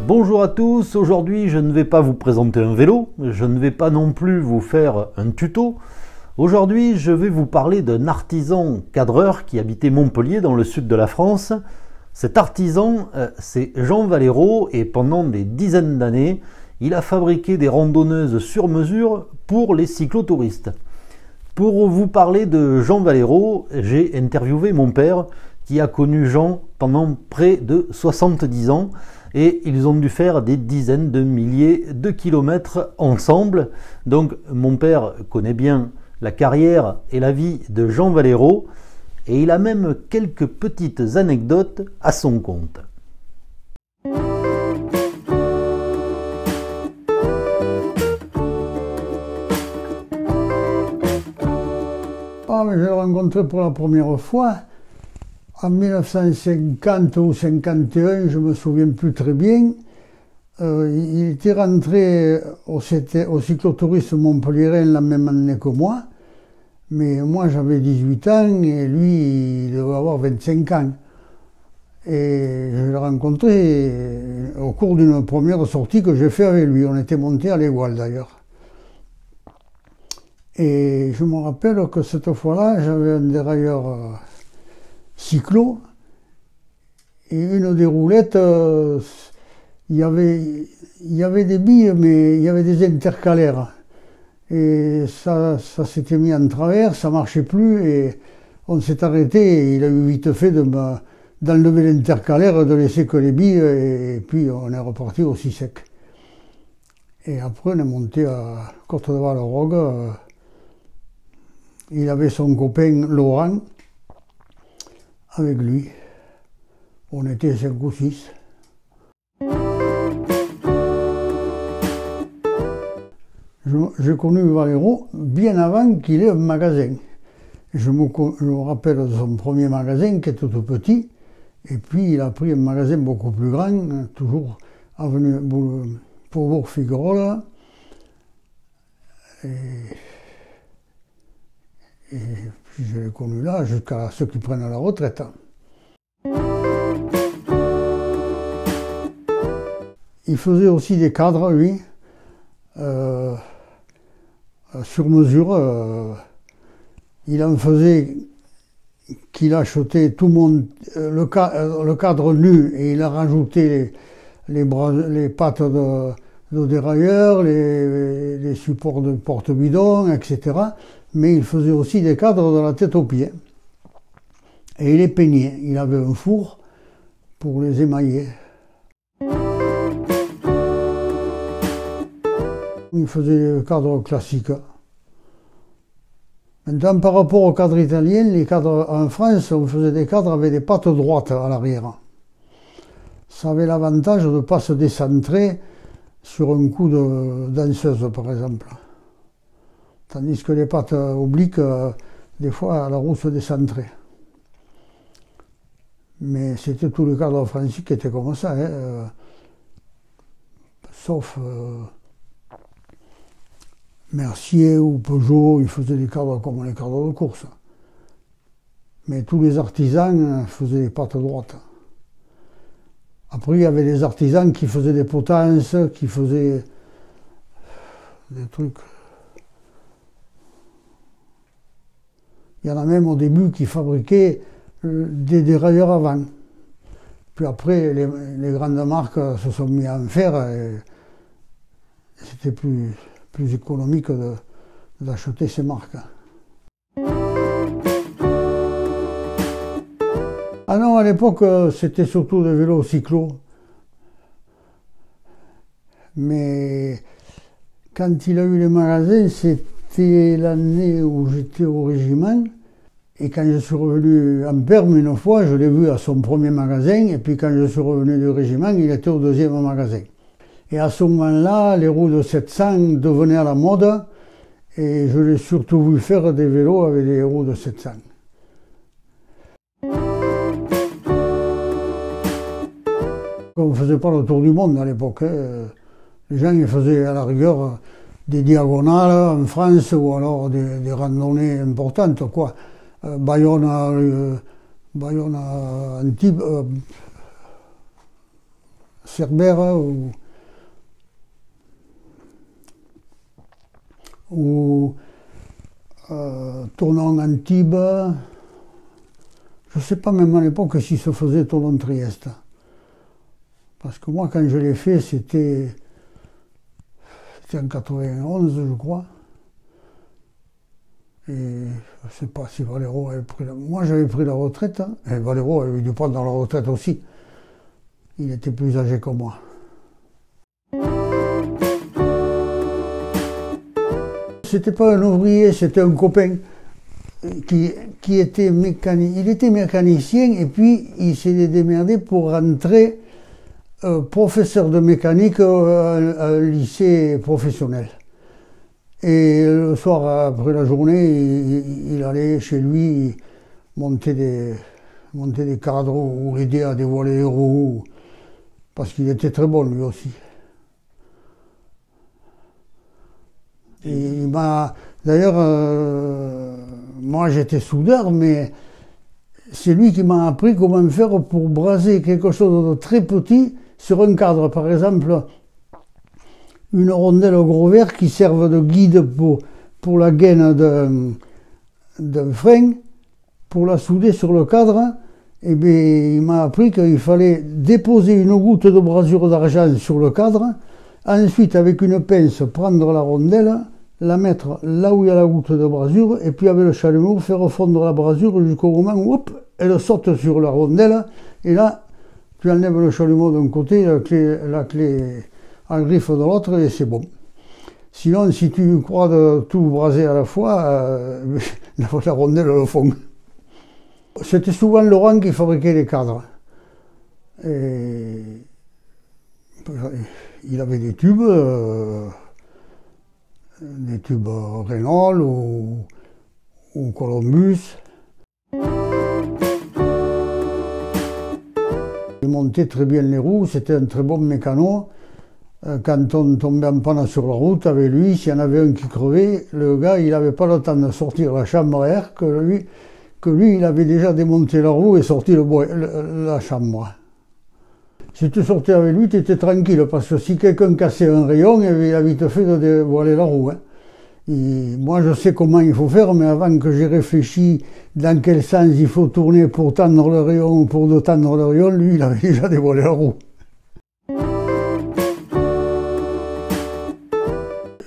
Bonjour à tous, aujourd'hui je ne vais pas vous présenter un vélo, je ne vais pas non plus vous faire un tuto. Aujourd'hui je vais vous parler d'un artisan cadreur qui habitait Montpellier dans le sud de la France. Cet artisan c'est Jean Valero et pendant des dizaines d'années il a fabriqué des randonneuses sur mesure pour les cyclotouristes. Pour vous parler de Jean Valero, j'ai interviewé mon père qui a connu Jean pendant près de 70 ans et ils ont dû faire des dizaines de milliers de kilomètres ensemble. Donc mon père connaît bien la carrière et la vie de Jean Valero et il a même quelques petites anecdotes à son compte. Je l'ai rencontré pour la première fois en 1950 ou 51, je ne me souviens plus très bien. Il était rentré au cyclotourisme montpelliérain la même année que moi, mais moi j'avais 18 ans et lui il devait avoir 25 ans. Et je l'ai rencontré au cours d'une première sortie que j'ai fait avec lui. On était monté à l'Égual d'ailleurs. Et je me rappelle que cette fois-là, j'avais un dérailleur cyclo et une des roulettes, il y avait des billes, mais il y avait des intercalaires. Et ça s'était mis en travers, ça marchait plus et on s'est arrêté et il a eu vite fait d'enlever l'intercalaire, de laisser que les billes et puis on est reparti aussi sec. Et après on est monté à Côte-de-Vallerogue. Il avait son copain Laurent avec lui. On était 5 ou 6. J'ai connu Valero bien avant qu'il ait un magasin. Je me rappelle de son premier magasin qui était tout petit. Et puis il a pris un magasin beaucoup plus grand, toujours avenue Faubourg-Figuerola. Et puis je l'ai connu là jusqu'à ceux qui prennent la retraite. Il faisait aussi des cadres, lui, sur mesure. Il en faisait qu'il achetait tout le monde le cadre nu et il a rajouté les pattes de dérailleur, les supports de porte-bidon, etc. Mais il faisait aussi des cadres de la tête aux pieds. Et il les peignait. Il avait un four pour les émailler. Il faisait des cadres classiques. Maintenant, par rapport aux cadres italiens, les cadres en France, on faisait des cadres avec des pattes droites à l'arrière. Ça avait l'avantage de ne pas se décentrer sur un coup de danseuse, par exemple. Tandis que les pattes obliques, des fois, la roue se décentrait. Mais c'était tout le cadre français qui était comme ça, hein, sauf Mercier ou Peugeot, ils faisaient des cadres comme les cadres de course. Mais tous les artisans faisaient des pattes droites. Après, il y avait des artisans qui faisaient des potences, qui faisaient des trucs. Il y en a même au début qui fabriquaient des dérailleurs avant. Puis après, les grandes marques se sont mis à en faire et c'était plus économique d'acheter ces marques. Ah non, à l'époque, c'était surtout des vélos cyclo. Mais quand il a eu les magasins, c'était l'année où j'étais au régiment. Et quand je suis revenu en Perme une fois, je l'ai vu à son premier magasin. Et puis quand je suis revenu du régiment, il était au deuxième magasin. Et à ce moment-là, les roues de 700 devenaient à la mode. Et je l'ai surtout vu faire des vélos avec des roues de 700. On ne faisait pas le tour du monde à l'époque. Hein. Les gens ils faisaient à la rigueur des diagonales en France ou alors des randonnées importantes, quoi. Bayonne, Antibes, Cerbère ou Tournon-Antibes. Je ne sais pas même à l'époque s'il se faisait Toulon-Trieste. Parce que moi, quand je l'ai fait, c'était en 91, je crois. Et je ne sais pas si Valero avait pris la... Moi, j'avais pris la retraite, hein, et Valero avait dû prendre dans la retraite aussi. Il était plus âgé que moi. C'était pas un ouvrier, c'était un copain qui était mécanicien. Il était mécanicien et puis il s'est démerdé pour rentrer professeur de mécanique à un lycée professionnel. Et le soir, après la journée, il allait chez lui monter des cadres ou l'aider à dévoiler les roues, parce qu'il était très bon lui aussi. Et il m'a... D'ailleurs, moi j'étais soudeur, mais c'est lui qui m'a appris comment faire pour braser quelque chose de très petit sur un cadre. Par exemple, une rondelle au gros verre qui serve de guide pour la gaine d'un frein, pour la souder sur le cadre. Et bien, il m'a appris qu'il fallait déposer une goutte de brasure d'argent sur le cadre, ensuite avec une pince prendre la rondelle, la mettre là où il y a la goutte de brasure, et puis avec le chalumeau faire fondre la brasure jusqu'au moment où hop, elle saute sur la rondelle, et là tu enlèves le chalumeau d'un côté, la clé en griffe de l'autre, et c'est bon. Sinon, si tu crois de tout braser à la fois, la rondelle le fond. C'était souvent Laurent qui fabriquait les cadres. Et il avait des tubes Renault ou Columbus. Il montait très bien les roues, c'était un très bon mécano. Quand on tombait en panne sur la route avec lui, s'il y en avait un qui crevait, le gars il n'avait pas le temps de sortir la chambre à air que lui il avait déjà démonté la roue et sorti la chambre. Si tu sortais avec lui, tu étais tranquille, parce que si quelqu'un cassait un rayon, il a vite fait de dévoiler la roue. Hein. Moi, je sais comment il faut faire, mais avant que j'ai réfléchi dans quel sens il faut tourner pour tendre le rayon ou pour détendre le rayon, lui, il avait déjà dévoilé la roue.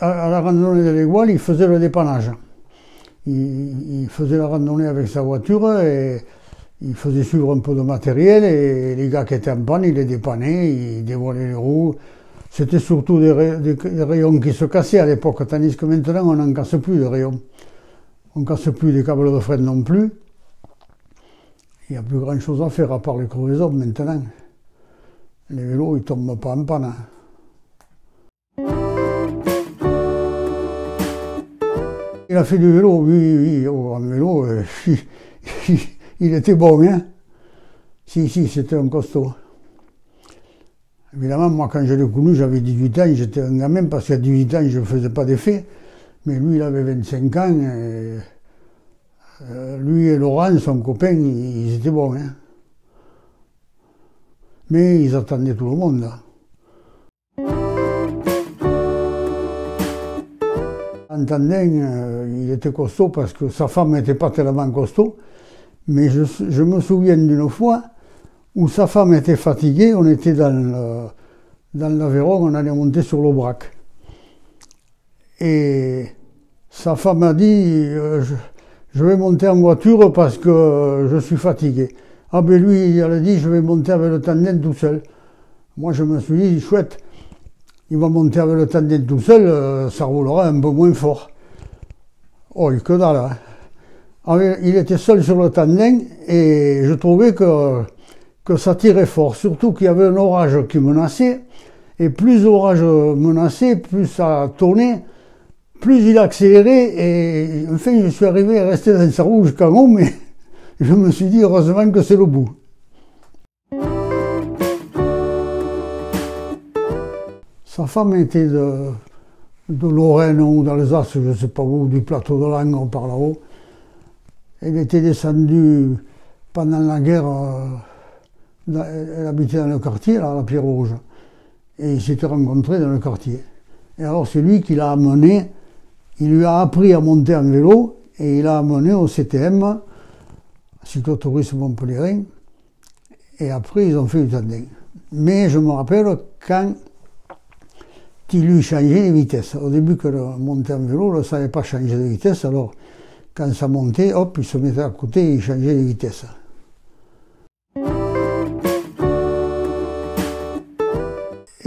À la randonnée de l'Égoile, il faisait le dépannage. Il faisait la randonnée avec sa voiture et il faisait suivre un peu de matériel et les gars qui étaient en panne, il les dépannait, il dévoilait les roues. C'était surtout des rayons qui se cassaient à l'époque, tandis que maintenant on n'en casse plus de rayons. On ne casse plus les câbles de frein non plus. Il n'y a plus grand chose à faire à part les crevaisons maintenant. Les vélos ils ne tombent pas en panne. Il a fait du vélo, oui, en vélo, il était bon, hein. Si, c'était un costaud. Évidemment, moi, quand je l'ai connu, j'avais 18 ans, j'étais un gamin, parce qu'à 18 ans, je ne faisais pas d'effet. Mais lui, il avait 25 ans, et lui et Laurent, son copain, ils étaient bons, hein. Mais ils attendaient tout le monde, là. En tandem, il était costaud parce que sa femme n'était pas tellement costaud. Mais je me souviens d'une fois où sa femme était fatiguée, on était dans l'Aveyron, on allait monter sur l'Aubrac. Et sa femme a dit je vais monter en voiture parce que je suis fatigué. Ah ben lui, il a dit je vais monter avec le tandem tout seul. Moi je me suis dit chouette. Il va monter avec le tandem tout seul, ça roulera un peu moins fort. Oh, que dalle, hein. Alors, il était seul sur le tandem et je trouvais que ça tirait fort. Surtout qu'il y avait un orage qui menaçait. Et plus l'orage menaçait, plus ça tournait, plus il accélérait. Et enfin, je suis arrivé à rester dans sa roue jusqu'en haut, mais je me suis dit heureusement que c'est le bout. Sa femme était de Lorraine ou d'Alsace, je ne sais pas où, du plateau de Langres par là-haut. Elle était descendue pendant la guerre Elle habitait dans le quartier, là, à la Pierre Rouge. Et ils s'étaient rencontrés dans le quartier. Et alors c'est lui qui l'a amené, il lui a appris à monter en vélo et il l'a amené au CTM, cyclotourisme montpelliérain. Et après ils ont fait du tandem. Mais je me rappelle quand il lui changeait les vitesses. Au début que le monter en vélo ne savait pas changer de vitesse, alors quand ça montait, hop, il se mettait à côté et il changeait les vitesses.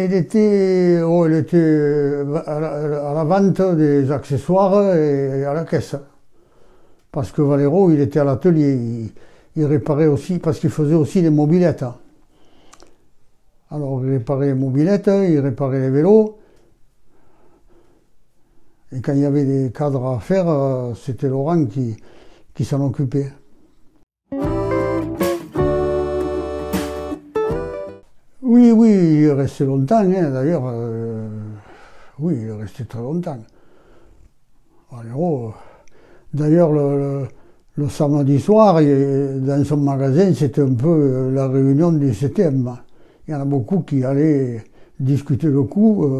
Elle était à la vente des accessoires et à la caisse. Parce que Valero, il était à l'atelier, il réparait aussi, parce qu'il faisait aussi les mobylettes. Alors il réparait les mobylettes, il réparait les vélos. Et quand il y avait des cadres à faire, c'était Laurent qui s'en occupait. Oui, oui, il est resté longtemps, hein, d'ailleurs. Oui, il est resté très longtemps. Alors, d'ailleurs, le samedi soir, dans son magasin, c'était un peu la réunion du CTM. Il y en a beaucoup qui allaient discuter le coup.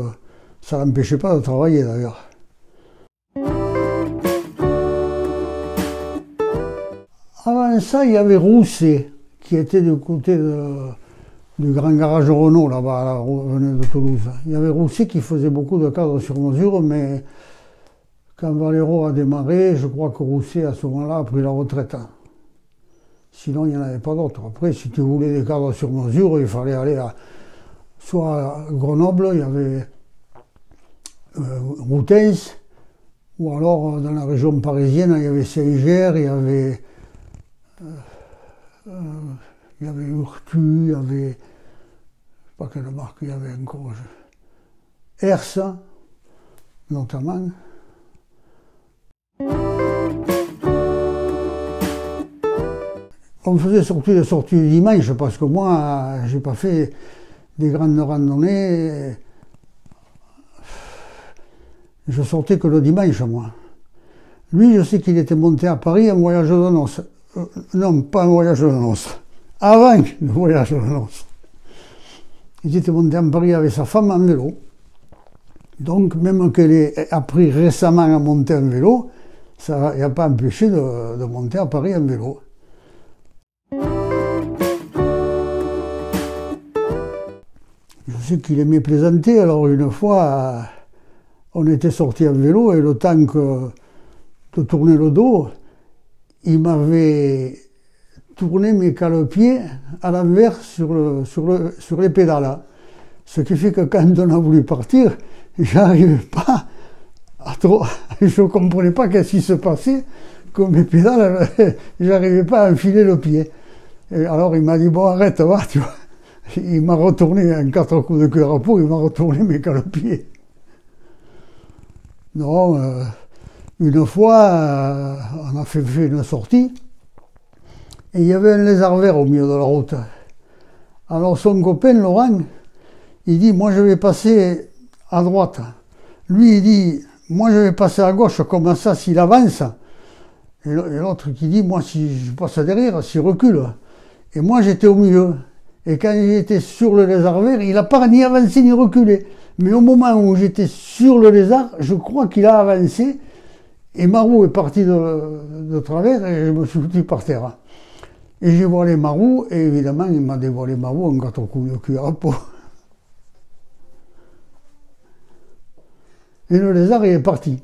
Ça n'empêchait pas de travailler, d'ailleurs. Avant ça, il y avait Rousset, qui était du côté du grand garage Renault, là-bas, à la avenue de Toulouse. Il y avait Rousset qui faisait beaucoup de cadres sur mesure, mais quand Valero a démarré, je crois que Rousset, à ce moment-là, a pris la retraite. Sinon, il n'y en avait pas d'autres. Après, si tu voulais des cadres sur mesure, il fallait aller soit à Grenoble, il y avait Routens, ou alors dans la région parisienne, il y avait Saint-Ger, il y avait Urtu, il y avait, je ne sais pas quelle marque il y avait encore, Hers, notamment. On faisait surtout des sorties du dimanche, parce que moi, j'ai pas fait des grandes randonnées. Je sortais que le dimanche, moi. Lui, je sais qu'il était monté à Paris en voyage de noces. Non, pas un voyage de noces. Avant le voyage de noces. Il était monté à Paris avec sa femme en vélo. Donc, même qu'elle ait appris récemment à monter en vélo, ça n'a pas empêché de monter à Paris en vélo. Je sais qu'il aimait plaisanter, alors une fois, on était sortis en vélo et le temps de tourner le dos, il m'avait tourné mes cale-pieds à l'envers sur les pédales. Ce qui fait que quand on a voulu partir, j'arrivais pas à trop. Je ne comprenais pas qu'est-ce qui se passait, que mes pédales, j'arrivais pas à enfiler le pied. Et alors il m'a dit, bon, arrête, va, tu vois. Il m'a retourné en 4 coups de cœur à peau, il m'a retourné mes cale-pieds. Non, une fois, on a fait une sortie, et il y avait un lézard vert au milieu de la route. Alors son copain, Laurent, il dit, moi je vais passer à droite. Lui, il dit, moi je vais passer à gauche, comme ça, s'il avance. Et l'autre qui dit, moi si je passe derrière, s'il recule. Et moi j'étais au milieu. Et quand j'étais sur le lézard vert, il n'a pas ni avancé ni reculé. Mais au moment où j'étais sur le lézard, je crois qu'il a avancé. Et ma roue est partie de travers et je me suis foutu par terre. Et j'ai voilé ma roue, et évidemment, il m'a dévoilé ma roue en 4 coups de cuir à peau. Et le lézard, il est parti.